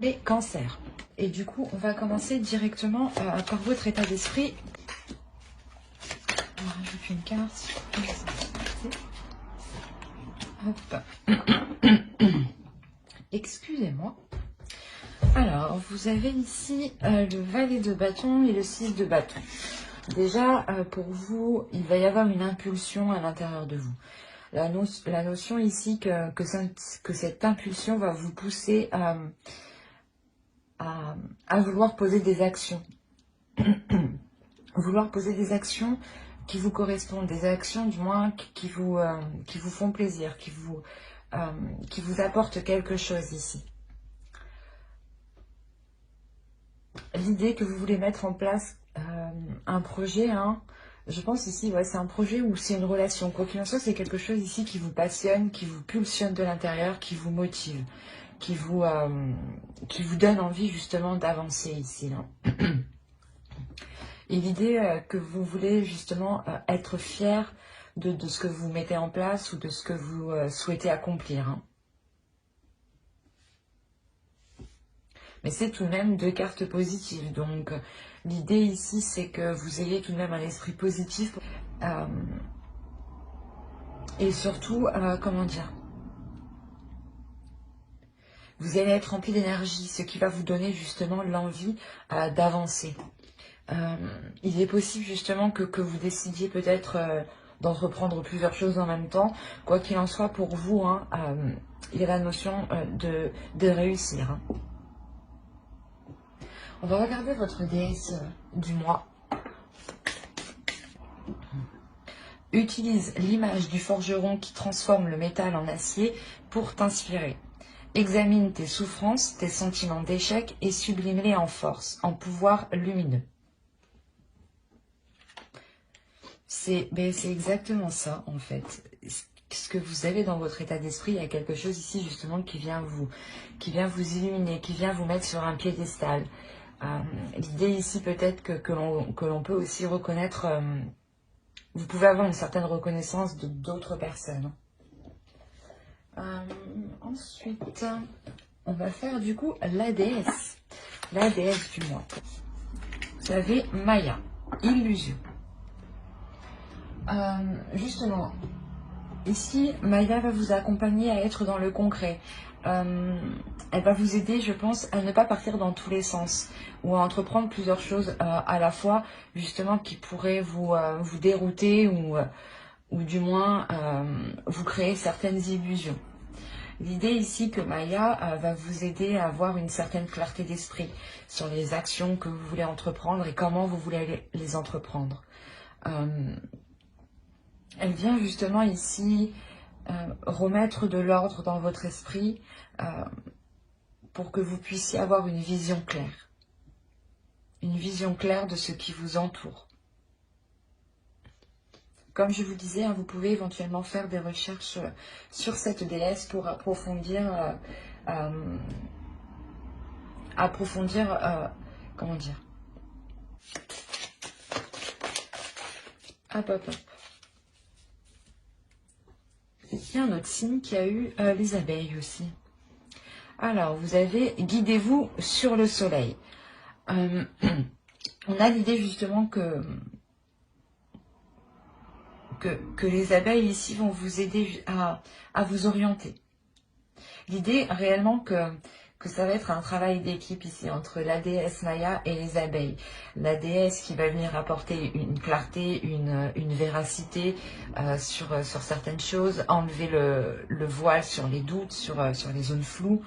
les cancers. Et du coup, on va commencer directement par votre état d'esprit. On rajoute une carte. Hop. Excusez-moi. Alors, vous avez ici le valet de bâton et le 6 de bâton. Déjà, pour vous, il va y avoir une impulsion à l'intérieur de vous. La notion ici que cette impulsion va vous pousser à vouloir poser des actions. Vouloir poser des actions qui vous correspondent, des actions du moins qui vous font plaisir, qui vous apportent quelque chose ici. L'idée que vous voulez mettre en place un projet, hein, je pense ici, ouais, c'est un projet ou c'est une relation. Quoi qu'il en soit, c'est quelque chose ici qui vous passionne, qui vous pulsionne de l'intérieur, qui vous motive, qui vous donne envie justement d'avancer ici. Là. Et l'idée que vous voulez justement être fier de ce que vous mettez en place ou de ce que vous souhaitez accomplir. Hein. Mais c'est tout de même deux cartes positives. Donc l'idée ici, c'est que vous ayez tout de même un esprit positif. Et surtout, comment dire, vous allez être rempli d'énergie, ce qui va vous donner justement l'envie d'avancer. Il est possible justement que vous décidiez peut-être d'entreprendre plusieurs choses en même temps. Quoi qu'il en soit, pour vous, hein, il y a la notion de réussir. Hein. On va regarder votre déesse du mois. Utilise l'image du forgeron qui transforme le métal en acier pour t'inspirer. Examine tes souffrances, tes sentiments d'échec et sublime-les en force, en pouvoir lumineux. C'est exactement ça, en fait. Ce que vous avez dans votre état d'esprit, il y a quelque chose ici, justement, qui vient vous illuminer, qui vient vous mettre sur un piédestal. L'idée ici, peut-être que l'on peut aussi reconnaître... vous pouvez avoir une certaine reconnaissance d'autres personnes. Ensuite, on va faire du coup la déesse du mois. Vous avez Maya, illusion. Justement, ici, Maya va vous accompagner à être dans le concret. Elle va vous aider, je pense, à ne pas partir dans tous les sens ou à entreprendre plusieurs choses à la fois, justement, qui pourraient vous dérouter ou du moins vous créer certaines illusions. L'idée ici que Maya va vous aider à avoir une certaine clarté d'esprit sur les actions que vous voulez entreprendre et comment vous voulez les entreprendre. Elle vient justement ici remettre de l'ordre dans votre esprit pour que vous puissiez avoir une vision claire. Une vision claire de ce qui vous entoure. Comme je vous disais, hein, vous pouvez éventuellement faire des recherches sur cette déesse pour approfondir, comment dire, hop. Il y a un autre signe qui a eu les abeilles aussi. Alors, vous avez « Guidez-vous sur le soleil ». On a l'idée justement que les abeilles ici vont vous aider à vous orienter. L'idée réellement que ça va être un travail d'équipe ici entre la déesse Maya et les abeilles. La déesse qui va venir apporter une clarté, une véracité sur certaines choses, enlever le voile sur les doutes, sur les zones floues.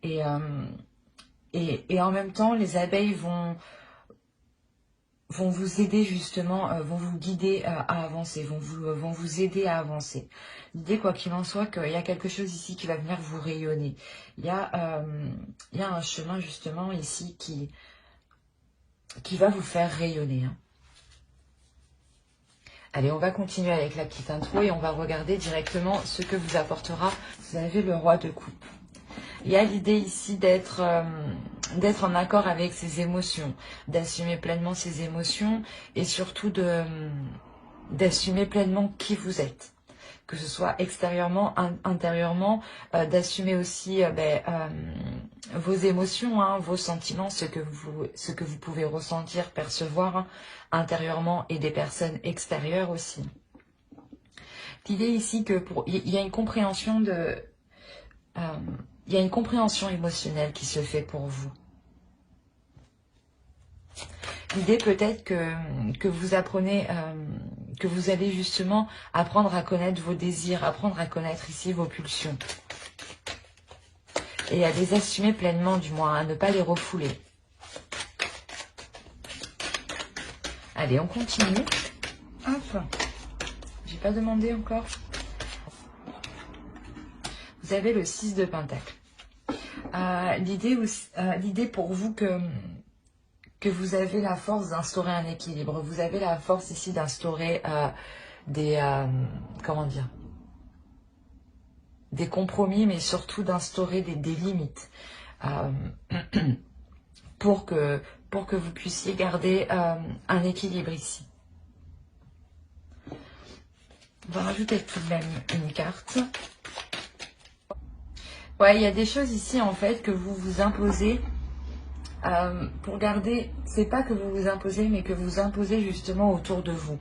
Et en même temps, les abeilles vont vous aider justement, vont vous guider à avancer, vont vous aider à avancer. L'idée, quoi qu'il en soit, qu'il y a quelque chose ici qui va venir vous rayonner. Il y a un chemin justement ici qui va vous faire rayonner. Hein. Allez, on va continuer avec la petite intro et on va regarder directement ce que vous apportera. Vous avez le roi de coupe. Il y a l'idée ici d'être en accord avec ses émotions, d'assumer pleinement ses émotions et surtout d'assumer pleinement qui vous êtes. que ce soit extérieurement, intérieurement, d'assumer aussi vos émotions, hein, vos sentiments, ce que vous pouvez ressentir, percevoir hein, intérieurement et des personnes extérieures aussi. L'idée ici que il y a une compréhension il y a une compréhension émotionnelle qui se fait pour vous. L'idée peut-être que vous apprenez, que vous allez justement apprendre à connaître vos désirs, apprendre à connaître ici vos pulsions. Et à les assumer pleinement du moins, à ne pas les refouler. Allez, on continue. Hop, j'ai pas demandé encore. Vous avez le 6 de Pentacle. L'idée pour vous que vous avez la force d'instaurer un équilibre. Vous avez la force ici d'instaurer des compromis, mais surtout d'instaurer des limites pour que vous puissiez garder un équilibre ici. On va rajouter tout de même une carte. Ouais, il y a des choses ici en fait que vous vous imposez pour garder, c'est pas que vous vous imposez, mais que vous imposez justement autour de vous.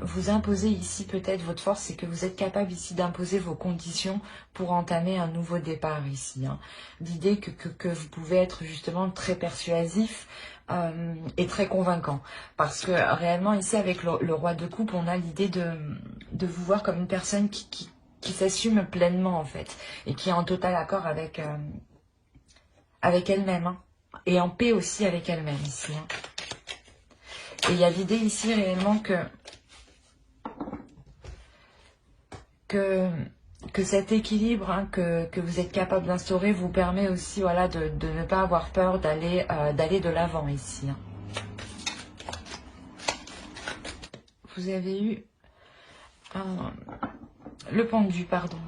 Vous imposez ici peut-être votre force, c'est que vous êtes capable ici d'imposer vos conditions pour entamer un nouveau départ ici. Hein. L'idée que vous pouvez être justement très persuasif et très convaincant. Parce que réellement ici avec le roi de coupe, on a l'idée de vous voir comme une personne qui s'assume pleinement en fait et qui est en total accord avec elle-même. Hein. Et en paix aussi avec elle-même ici. Hein. Et il y a l'idée ici réellement que cet équilibre hein, que vous êtes capable d'instaurer vous permet aussi voilà, de ne pas avoir peur d'aller de l'avant ici. Hein. Vous avez eu le pendu, pardon.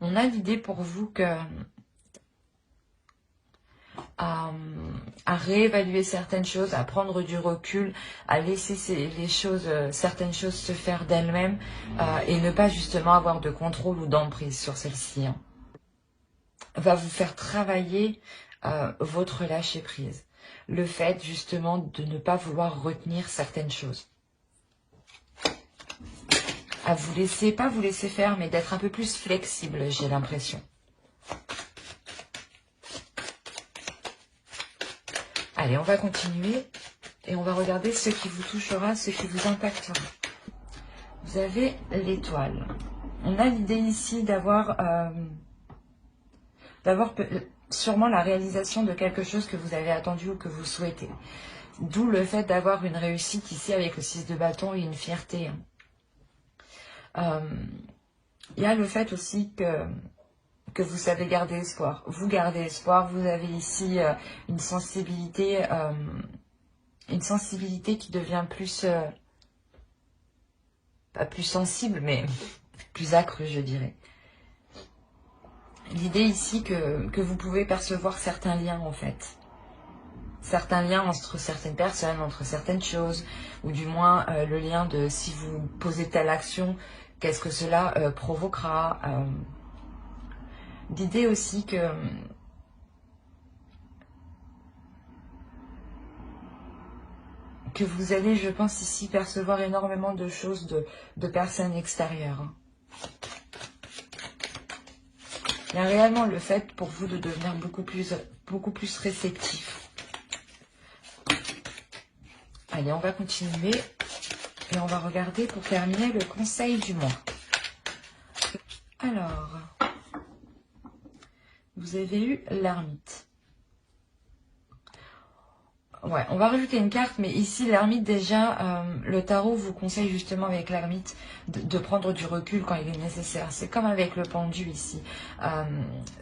On a l'idée pour vous que à réévaluer certaines choses, à prendre du recul, à laisser certaines choses se faire d'elles-mêmes et ne pas justement avoir de contrôle ou d'emprise sur celles-ci. Hein. Va vous faire travailler votre lâcher-prise. Le fait justement de ne pas vouloir retenir certaines choses. À vous laisser, pas vous laisser faire, mais d'être un peu plus flexible, j'ai l'impression. Allez, on va continuer et on va regarder ce qui vous touchera, ce qui vous impactera. Vous avez l'étoile. On a l'idée ici d'avoir sûrement la réalisation de quelque chose que vous avez attendu ou que vous souhaitez. D'où le fait d'avoir une réussite ici avec le 6 de bâton et une fierté. Il y a le fait aussi que vous savez garder espoir. Vous gardez espoir, vous avez ici une sensibilité qui devient plus, pas plus sensible, mais plus âcre, je dirais. L'idée ici que vous pouvez percevoir certains liens, en fait. Certains liens entre certaines personnes, entre certaines choses, ou du moins le lien de si vous posez telle action, qu'est-ce que cela provoquera. L'idée aussi que vous allez, je pense ici, percevoir énormément de choses de personnes extérieures. Il y a réellement le fait pour vous de devenir beaucoup plus réceptif. Allez, on va continuer et on va regarder pour terminer le conseil du mois. Alors, vous avez eu l'ermite. Ouais, on va rajouter une carte, mais ici, l'ermite, déjà, le tarot vous conseille justement avec l'ermite de prendre du recul quand il est nécessaire. C'est comme avec le pendu ici.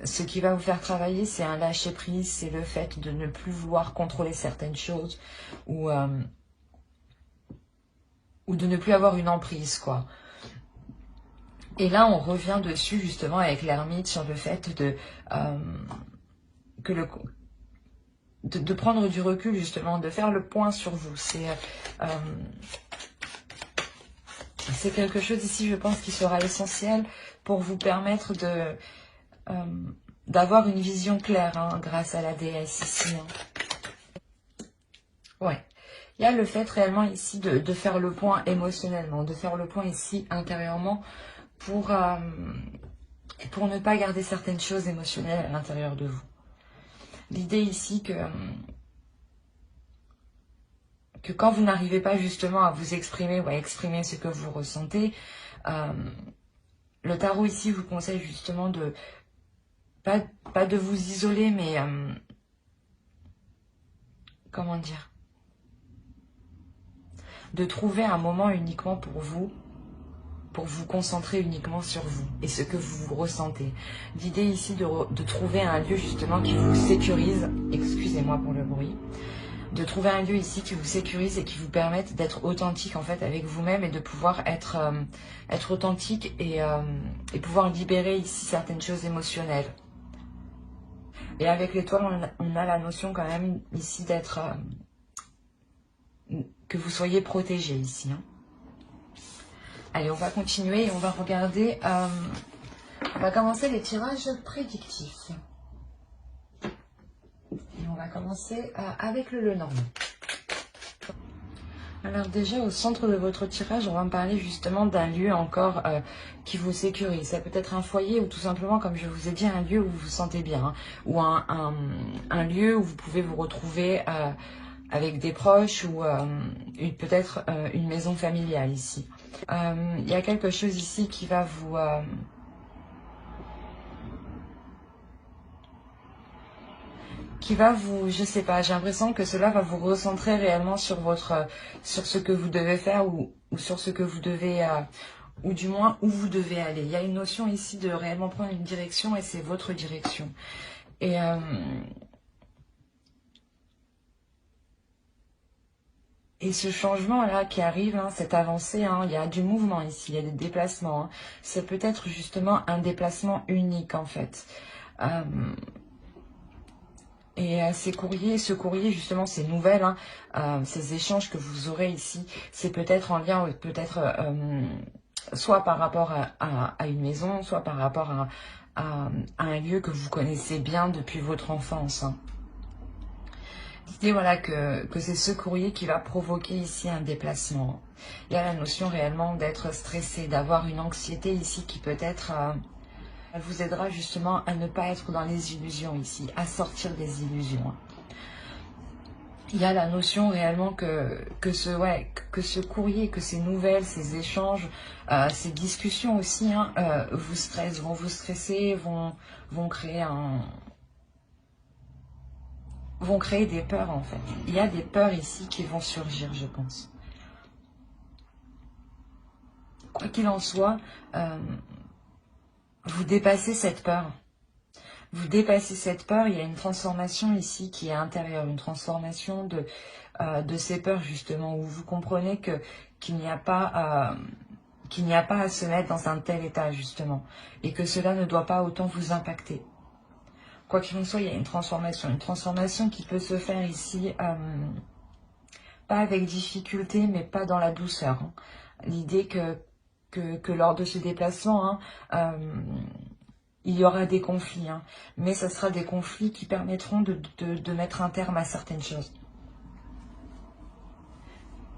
Ce qui va vous faire travailler, c'est un lâcher-prise, c'est le fait de ne plus vouloir contrôler certaines choses ou de ne plus avoir une emprise, quoi. Et là, on revient dessus, justement, avec l'ermite, sur le fait de prendre du recul justement, de faire le point sur vous. C'est quelque chose ici, je pense, qui sera essentiel pour vous permettre d'avoir une vision claire hein, grâce à la déesse ici. Hein. Ouais. Il y a le fait réellement ici de faire le point émotionnellement, de faire le point ici intérieurement pour ne pas garder certaines choses émotionnelles à l'intérieur de vous. L'idée ici que quand vous n'arrivez pas justement à vous exprimer ou à exprimer ce que vous ressentez, le tarot ici vous conseille justement de, pas de vous isoler, mais comment dire, de trouver un moment uniquement pour vous concentrer uniquement sur vous et ce que vous ressentez. L'idée ici de trouver un lieu justement qui vous sécurise, excusez-moi pour le bruit, de trouver un lieu ici qui vous sécurise et qui vous permette d'être authentique en fait avec vous-même et de pouvoir être authentique et pouvoir libérer ici certaines choses émotionnelles. Et avec l'étoile, on a la notion quand même ici d'être... que vous soyez protégé ici. Hein. Allez, on va continuer et on va regarder... on va commencer les tirages prédictifs. Et on va commencer avec le Lenormand. Alors déjà, au centre de votre tirage, on va me parler justement d'un lieu encore qui vous sécurise. Ça peut être un foyer ou tout simplement, comme je vous ai dit, un lieu où vous vous sentez bien. Hein, ou un lieu où vous pouvez vous retrouver avec des proches ou peut-être une maison familiale ici. Il y a quelque chose ici qui va vous... je sais pas, j'ai l'impression que cela va vous recentrer réellement sur ce que vous devez faire ou sur ce que vous devez, ou du moins où vous devez aller. Il y a une notion ici de réellement prendre une direction et c'est votre direction. Et ce changement-là qui arrive, hein, cette avancée, hein, il y a du mouvement ici, il y a des déplacements. Hein. C'est peut-être justement un déplacement unique en fait. Et ce courrier justement, ces nouvelles, hein, ces échanges que vous aurez ici, c'est peut-être en lien, peut-être soit par rapport à une maison, soit par rapport à un lieu que vous connaissez bien depuis votre enfance. Hein. L'idée, voilà, que c'est ce courrier qui va provoquer ici un déplacement. Il y a la notion réellement d'être stressé, d'avoir une anxiété ici qui peut-être... elle vous aidera justement à ne pas être dans les illusions ici, à sortir des illusions. Il y a la notion réellement que ce courrier, que ces nouvelles, ces échanges, ces discussions aussi, hein, vous stressent, vont vous stresser, vont créer des peurs en fait. Il y a des peurs ici qui vont surgir, je pense. Quoi qu'il en soit, vous dépassez cette peur. Vous dépassez cette peur, il y a une transformation ici qui est intérieure, une transformation de ces peurs justement, où vous comprenez qu'il n'y a pas à se mettre dans un tel état justement, et que cela ne doit pas autant vous impacter. Quoi qu'il en soit, il y a une transformation qui peut se faire ici, pas avec difficulté, mais pas dans la douceur. Hein. L'idée que lors de ce déplacement, hein, il y aura des conflits, hein, mais ce sera des conflits qui permettront de mettre un terme à certaines choses.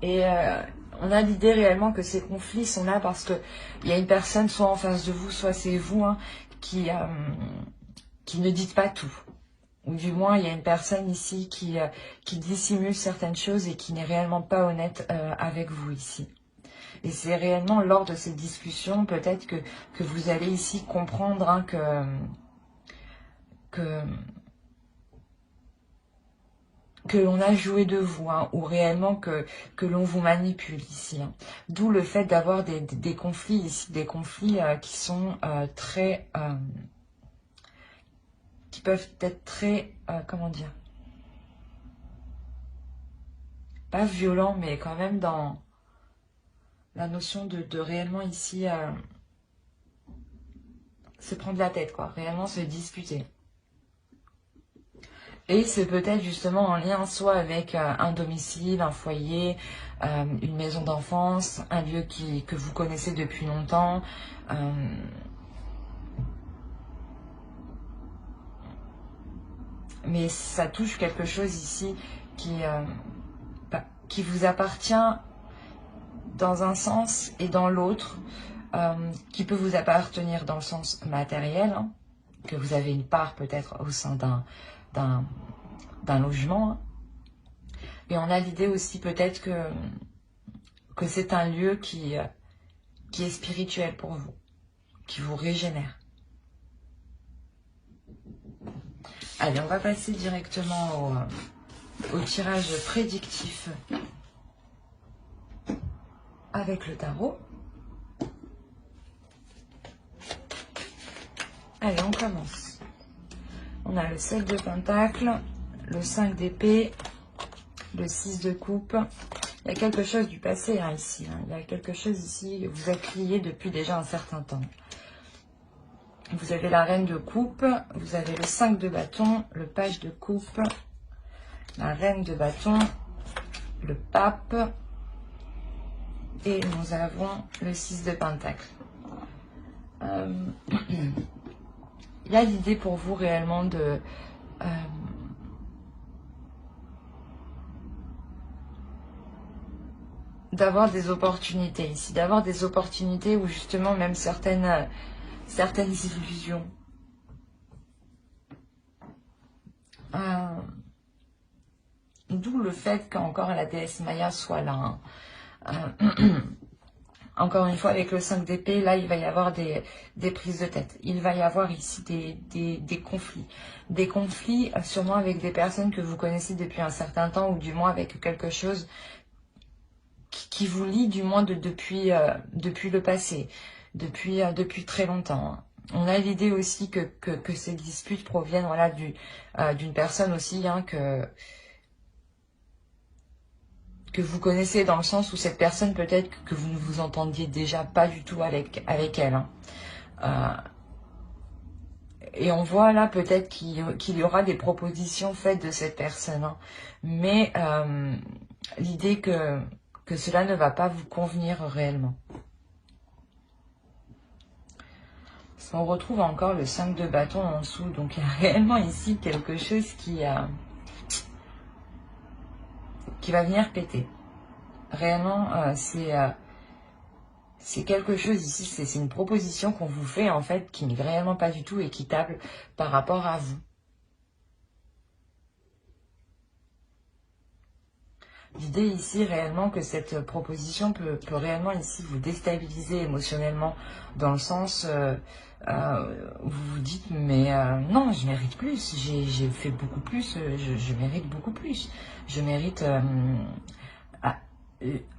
Et on a l'idée réellement que ces conflits sont là parce qu'il y a une personne soit en face de vous, soit c'est vous, hein, qui ne dites pas tout. Ou du moins, il y a une personne ici qui dissimule certaines choses et qui n'est réellement pas honnête avec vous ici. Et c'est réellement lors de cette discussion, peut-être que vous allez ici comprendre hein, que l'on a joué de vous, hein, ou réellement que l'on vous manipule ici. Hein. D'où le fait d'avoir des conflits ici, des conflits qui sont très... qui peuvent être très... comment dire, pas violents, mais quand même dans la notion de réellement ici se prendre la tête, quoi, réellement se disputer. Et c'est peut-être justement en lien soit avec un domicile, un foyer, une maison d'enfance, un lieu que vous connaissez depuis longtemps. Mais ça touche quelque chose ici qui vous appartient dans un sens et dans l'autre, qui peut vous appartenir dans le sens matériel, hein, que vous avez une part peut-être au sein d'un logement. Hein. Et on a l'idée aussi peut-être que c'est un lieu qui est spirituel pour vous, qui vous régénère. Allez, on va passer directement au tirage prédictif avec le tarot. Allez, on commence. On a le 7 de Pentacle, le 5 d'épée, le 6 de coupe. Il y a quelque chose du passé hein, ici. Hein. Il y a quelque chose ici, vous êtes liés depuis déjà un certain temps. Vous avez la reine de coupe, vous avez le 5 de bâton, le page de coupe, la reine de bâton, le pape et nous avons le 6 de pentacle. Il y a l'idée pour vous réellement de d'avoir des opportunités ici, d'avoir des opportunités où justement même certaines illusions d'où le fait qu'encore la déesse Maya soit là. Hein. Encore une fois, avec le 5 d'épée, là, il va y avoir des prises de tête. Il va y avoir ici des conflits. Des conflits, sûrement avec des personnes que vous connaissez depuis un certain temps, ou du moins avec quelque chose qui vous lie, du moins depuis le passé, depuis très longtemps. Hein. On a l'idée aussi que ces disputes proviennent voilà, d'une personne aussi hein, que vous connaissez dans le sens où cette personne peut-être que vous ne vous entendiez déjà pas du tout avec elle. Hein. Et on voit là peut-être qu'il y aura des propositions faites de cette personne. Hein. Mais l'idée que cela ne va pas vous convenir réellement. On retrouve encore le 5 de bâton en dessous. Donc il y a réellement ici quelque chose qui va venir péter. Réellement, c'est quelque chose ici, c'est une proposition qu'on vous fait en fait qui n'est réellement pas du tout équitable par rapport à vous. L'idée ici réellement que cette proposition peut réellement ici vous déstabiliser émotionnellement dans le sens où vous vous dites mais non je mérite plus, j'ai fait beaucoup plus, je mérite beaucoup plus, je mérite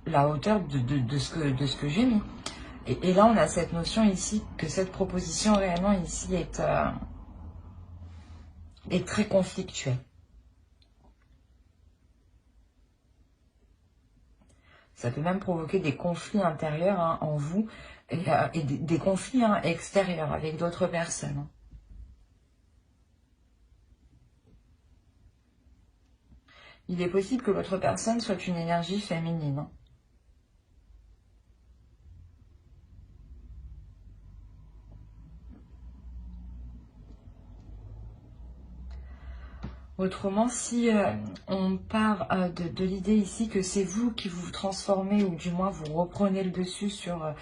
la hauteur de ce que j'ai mis. Et là on a cette notion ici que cette proposition réellement ici est très conflictuelle. Ça peut même provoquer des conflits intérieurs hein, en vous et des conflits hein, extérieurs avec d'autres personnes. Hein. Il est possible que votre personne soit une énergie féminine. Hein. Autrement, si on part de l'idée ici que c'est vous qui vous transformez ou du moins vous reprenez le dessus sur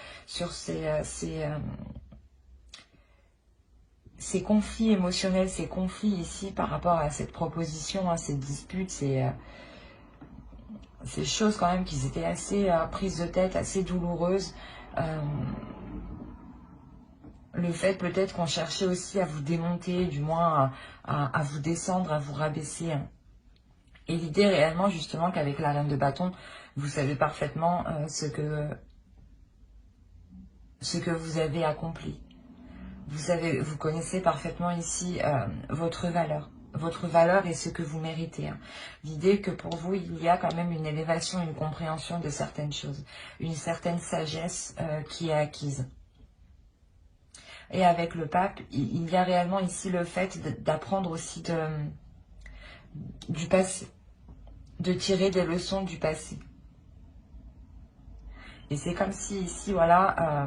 ces conflits émotionnels, ces conflits ici par rapport à cette proposition, à cette dispute, ces choses quand même qui étaient assez prises de tête, assez douloureuses. Le fait peut-être qu'on cherchait aussi à vous démonter, du moins à vous descendre, à vous rabaisser. Et l'idée réellement justement qu'avec la reine de bâton, vous savez parfaitement ce que vous avez accompli. Vous connaissez parfaitement ici votre valeur et ce que vous méritez. Hein. L'idée que pour vous, il y a quand même une élévation, une compréhension de certaines choses, une certaine sagesse qui est acquise. Et avec le pape, il y a réellement ici le fait d'apprendre aussi du passé, de tirer des leçons du passé. Et c'est comme si ici, voilà,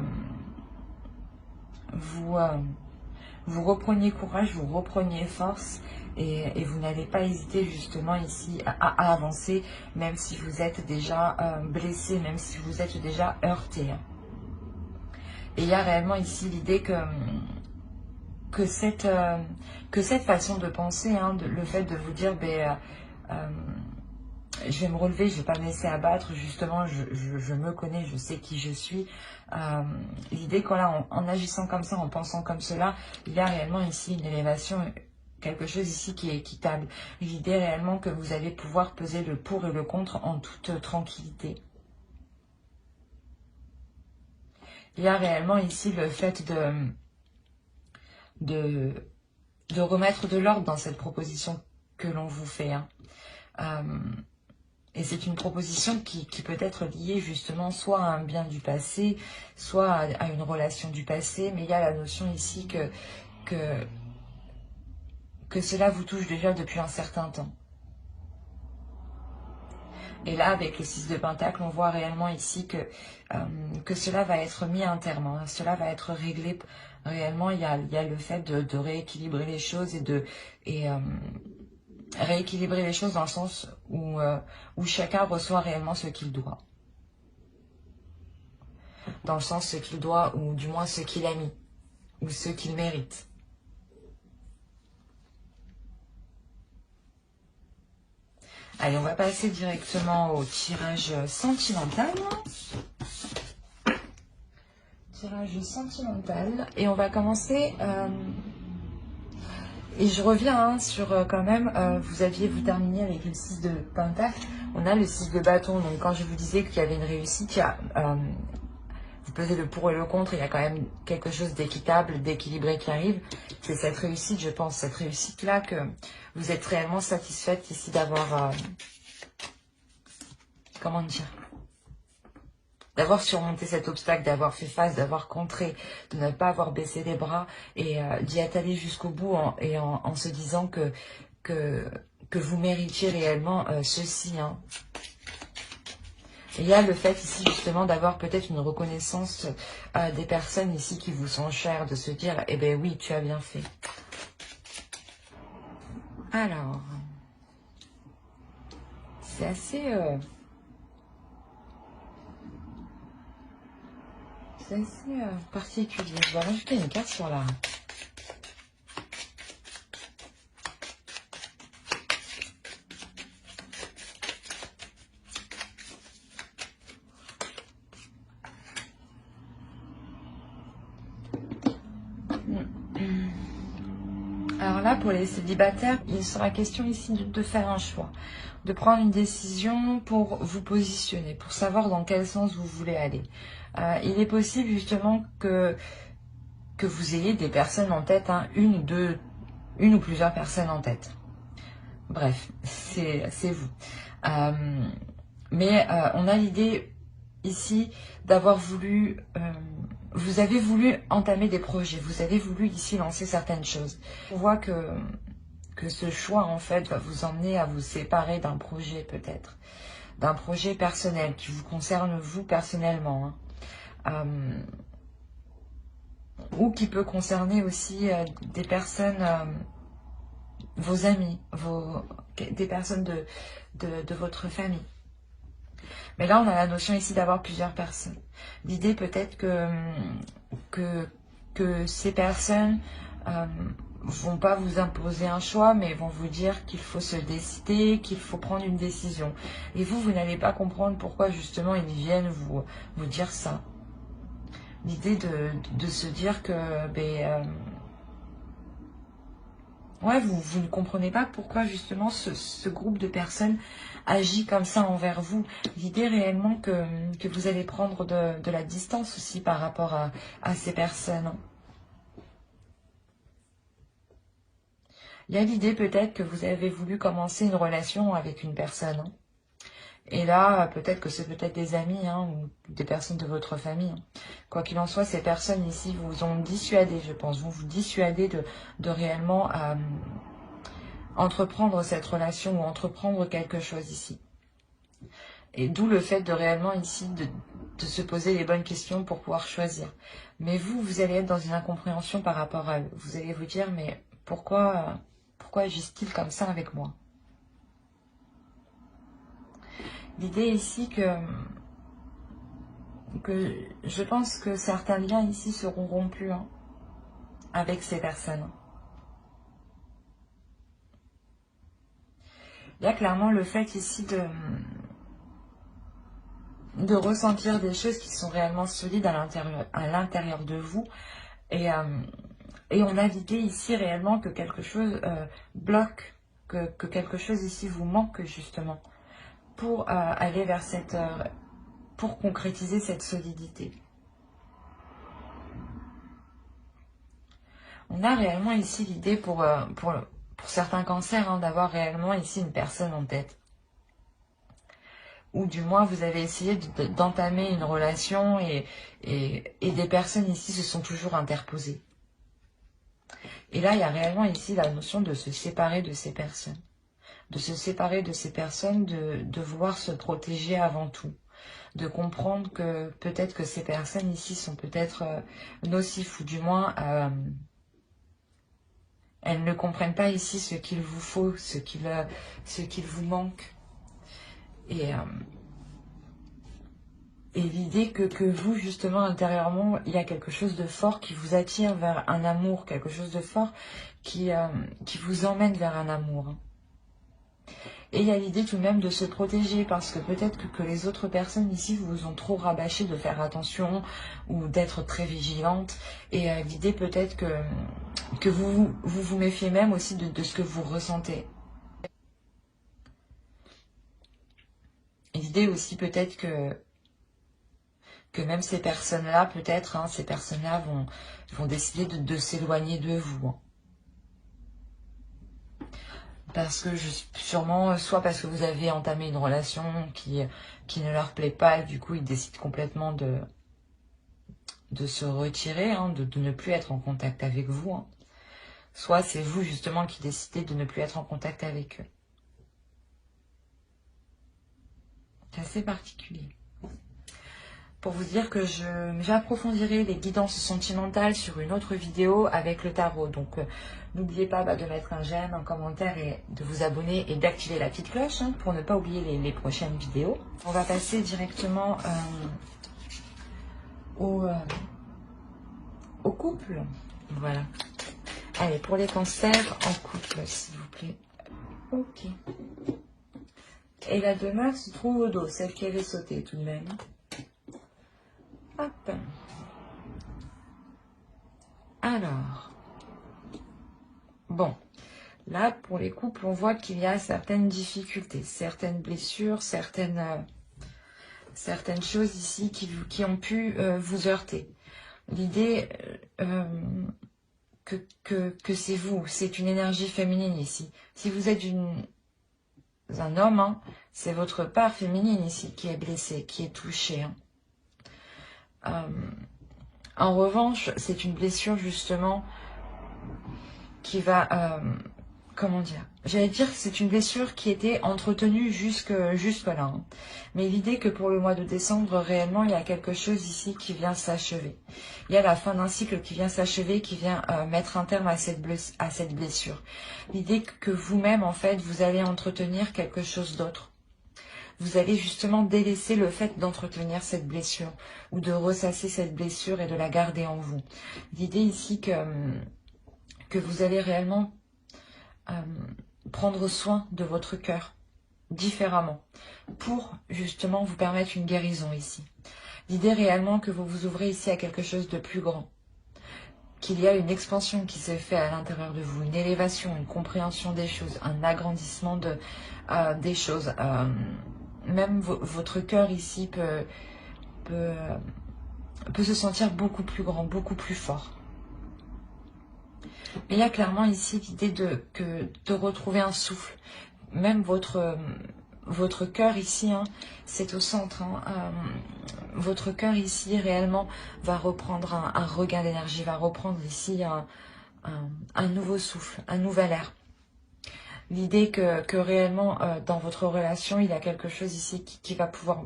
vous repreniez courage, vous repreniez force et vous n'allez pas hésiter justement ici à avancer, même si vous êtes déjà blessé, même si vous êtes déjà heurté. Et il y a réellement ici l'idée que cette façon de penser, hein, le fait de vous dire, ben, je vais me relever, je ne vais pas me laisser abattre, justement, je me connais, je sais qui je suis. L'idée en agissant comme ça, en pensant comme cela, il y a réellement ici une élévation, quelque chose ici qui est équitable. L'idée réellement que vous allez pouvoir peser le pour et le contre en toute tranquillité. Il y a réellement ici le fait de remettre de l'ordre dans cette proposition que l'on vous fait. Hein. Et c'est une proposition qui peut être liée justement soit à un bien du passé, soit à une relation du passé, mais il y a la notion ici que cela vous touche déjà depuis un certain temps. Et là, avec le 6 de Pentacle, on voit réellement ici que cela va être mis à un terme, hein. Cela va être réglé. Réellement, il y a le fait de rééquilibrer les choses rééquilibrer les choses dans le sens où chacun reçoit réellement ce qu'il doit. Dans le sens ce qu'il doit, ou du moins ce qu'il a mis, ou ce qu'il mérite. Allez, on va passer directement au tirage sentimental. Tirage sentimental. Et on va commencer... et je reviens hein, sur quand même, vous terminé avec le 6 de Pentacle. On a le 6 de bâton. Donc quand je vous disais qu'il y avait une réussite, il y a... vous pesez le pour et le contre, il y a quand même quelque chose d'équitable, d'équilibré qui arrive. C'est cette réussite, je pense, cette réussite-là que vous êtes réellement satisfaite ici d'avoir... comment dire, d'avoir surmonté cet obstacle, d'avoir fait face, d'avoir contré, de ne pas avoir baissé les bras et d'y être allé jusqu'au bout en se disant que vous méritiez réellement ceci. Hein. Et il y a le fait ici justement d'avoir peut-être une reconnaissance des personnes ici qui vous sont chères, de se dire, eh bien oui, tu as bien fait. Alors, c'est assez... c'est assez particulier. Je vais rajouter une carte sur la... Alors là, pour les célibataires, il sera question ici de faire un choix, de prendre une décision pour vous positionner, pour savoir dans quel sens vous voulez aller. Il est possible justement que vous ayez des personnes en tête, hein, une ou plusieurs personnes en tête. Bref, c'est vous. Mais on a l'idée ici d'avoir voulu... vous avez voulu entamer des projets, vous avez voulu ici lancer certaines choses. On voit que ce choix en fait va vous emmener à vous séparer d'un projet peut-être, d'un projet personnel qui vous concerne vous personnellement, hein. Ou qui peut concerner aussi des personnes, vos amis, des personnes de votre famille. Mais là, on a la notion ici d'avoir plusieurs personnes. L'idée peut-être que ces personnes vont pas vous imposer un choix, mais vont vous dire qu'il faut se décider, qu'il faut prendre une décision. Et vous n'allez pas comprendre pourquoi justement ils viennent vous dire ça. L'idée de se dire que ouais, vous ne comprenez pas pourquoi justement ce groupe de personnes agit comme ça envers vous. L'idée réellement que vous allez prendre de la distance aussi par rapport à ces personnes. Il y a l'idée peut-être que vous avez voulu commencer une relation avec une personne. Hein. Et là, peut-être que c'est peut-être des amis hein, ou des personnes de votre famille. Hein. Quoi qu'il en soit, ces personnes ici vous ont dissuadé, je pense, vont vous dissuader de réellement entreprendre cette relation ou entreprendre quelque chose ici. Et d'où le fait de réellement ici de se poser les bonnes questions pour pouvoir choisir. Mais vous allez être dans une incompréhension par rapport à eux. Vous allez vous dire, mais pourquoi agissent-ils comme ça avec moi? L'idée ici que je pense que certains liens ici seront rompus avec ces personnes. Il y a clairement le fait ici de ressentir des choses qui sont réellement solides à l'intérieur de vous. Et on a l'idée ici réellement que quelque chose bloque, que quelque chose ici vous manque justement pour aller vers cette... pour concrétiser cette solidité. On a réellement ici l'idée pour certains cancers d'avoir réellement ici une personne en tête. Ou du moins vous avez essayé d'entamer une relation et des personnes ici se sont toujours interposées. Et là, il y a réellement ici la notion de se séparer de ces personnes. De se séparer de ces personnes, de vouloir se protéger avant tout. De comprendre que peut-être que ces personnes ici sont peut-être nocifs ou du moins elles ne comprennent pas ici ce qu'il vous faut, ce qu'il vous manque. Et l'idée que vous, justement, intérieurement, il y a quelque chose de fort qui vous attire vers un amour, quelque chose de fort qui vous emmène vers un amour. Et il y a l'idée tout de même de se protéger parce que peut-être que les autres personnes ici vous ont trop rabâché de faire attention ou d'être très vigilante. Et l'idée peut-être que vous méfiez même aussi de ce que vous ressentez. L'idée aussi peut-être que même ces personnes-là, peut-être, ces personnes-là vont décider de s'éloigner de vous. Parce que sûrement, soit parce que vous avez entamé une relation qui ne leur plaît pas, et du coup ils décident complètement de se retirer, de ne plus être en contact avec vous. Soit c'est vous justement qui décidez de ne plus être en contact avec eux. C'est assez particulier. Pour vous dire que j'approfondirai les guidances sentimentales sur une autre vidéo avec le tarot. Donc n'oubliez pas de mettre un j'aime, un commentaire et de vous abonner et d'activer la petite cloche pour ne pas oublier les prochaines vidéos. On va passer directement au couple. Voilà. Allez, pour les cancers en couple, s'il vous plaît. Ok. Et la demeure se trouve au dos, celle qui avait sauté tout de même. Hop. Alors, bon, là, pour les couples, on voit qu'il y a certaines difficultés, certaines blessures, certaines choses ici qui ont pu vous heurter. L'idée que c'est vous, c'est une énergie féminine ici. Si vous êtes un homme, c'est votre part féminine ici qui est blessée, qui est touchée. En revanche, c'est une blessure justement qui va... comment dire? J'allais dire que c'est une blessure qui était entretenue jusque là. Mais l'idée que pour le mois de décembre, réellement, il y a quelque chose ici qui vient s'achever. Il y a la fin d'un cycle qui vient s'achever, qui vient mettre un terme à cette blessure. L'idée que vous-même, en fait, vous allez entretenir quelque chose d'autre. Vous allez justement délaisser le fait d'entretenir cette blessure ou de ressasser cette blessure et de la garder en vous. L'idée ici que vous allez réellement prendre soin de votre cœur différemment pour justement vous permettre une guérison ici. L'idée réellement que vous vous ouvrez ici à quelque chose de plus grand, qu'il y a une expansion qui s'est faite à l'intérieur de vous, une élévation, une compréhension des choses, un agrandissement des choses. Même votre cœur ici peut se sentir beaucoup plus grand, beaucoup plus fort. Mais il y a clairement ici l'idée de retrouver un souffle. Même votre cœur ici, c'est au centre. Votre cœur ici réellement va reprendre un regain d'énergie, va reprendre ici un nouveau souffle, un nouvel air. L'idée que réellement, dans votre relation, il y a quelque chose ici qui va pouvoir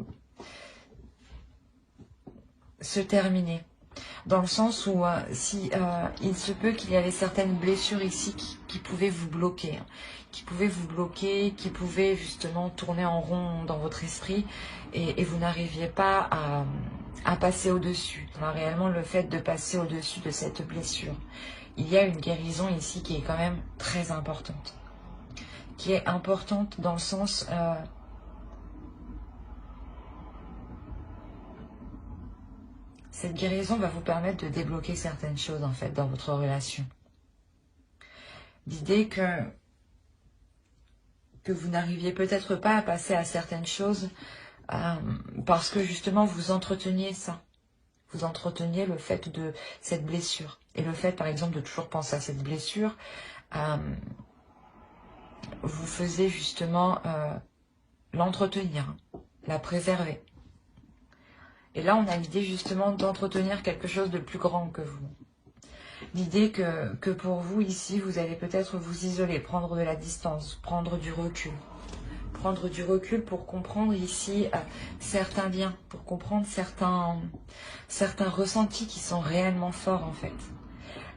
se terminer. Dans le sens où si il se peut qu'il y avait certaines blessures ici qui pouvaient vous bloquer, hein, qui pouvaient justement tourner en rond dans votre esprit et vous n'arriviez pas à passer au-dessus. Réellement, le fait de passer au-dessus de cette blessure, il y a une guérison ici qui est quand même très importante. Qui est importante dans le sens... cette guérison va vous permettre de débloquer certaines choses en fait dans votre relation. L'idée que vous n'arriviez peut-être pas à passer à certaines choses parce que justement vous entreteniez ça. Vous entreteniez le fait de cette blessure. Et le fait par exemple de toujours penser à cette blessure vous faisait justement l'entretenir, la préserver. Et là, on a l'idée justement d'entretenir quelque chose de plus grand que vous. L'idée que pour vous, ici, vous allez peut-être vous isoler, prendre de la distance, prendre du recul. Prendre du recul pour comprendre ici certains liens, pour comprendre certains ressentis qui sont réellement forts en fait.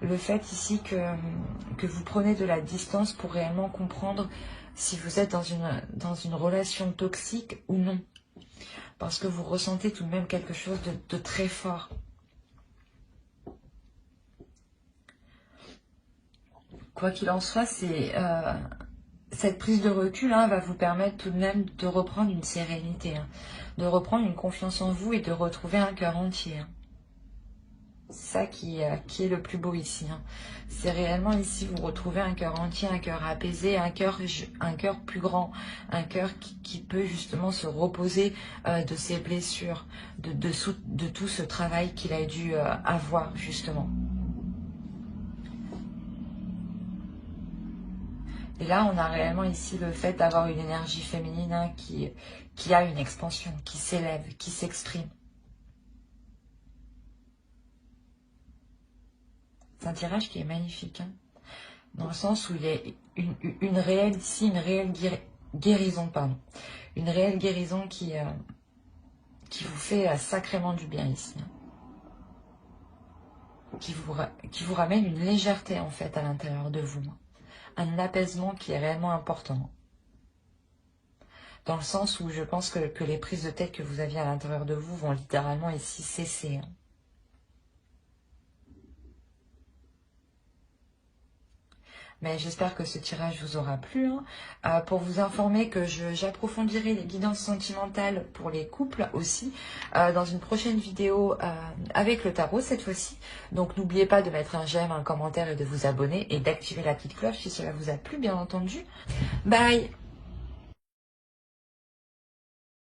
Le fait ici que vous prenez de la distance pour réellement comprendre si vous êtes dans une relation toxique ou non. Parce que vous ressentez tout de même quelque chose de très fort. Quoi qu'il en soit, cette prise de recul va vous permettre tout de même de reprendre une sérénité, de reprendre une confiance en vous et de retrouver un cœur entier. C'est ça qui est le plus beau ici. C'est réellement ici, vous retrouvez un cœur entier, un cœur apaisé, un cœur plus grand, un cœur qui peut justement se reposer de ses blessures, de tout ce travail qu'il a dû avoir justement. Et là, on a réellement ici le fait d'avoir une énergie féminine qui a une expansion, qui s'élève, qui s'exprime. C'est un tirage qui est magnifique, dans le sens où il y a une réelle guérison, pardon. Une réelle guérison qui vous fait sacrément du bien ici. Qui vous ramène une légèreté en fait à l'intérieur de vous. Un apaisement qui est réellement important. Dans le sens où je pense que les prises de tête que vous aviez à l'intérieur de vous vont littéralement ici cesser. Mais j'espère que ce tirage vous aura plu. Pour vous informer que j'approfondirai les guidances sentimentales pour les couples aussi dans une prochaine vidéo avec le tarot cette fois-ci. Donc n'oubliez pas de mettre un j'aime, un commentaire et de vous abonner et d'activer la petite cloche si cela vous a plu bien entendu. Bye!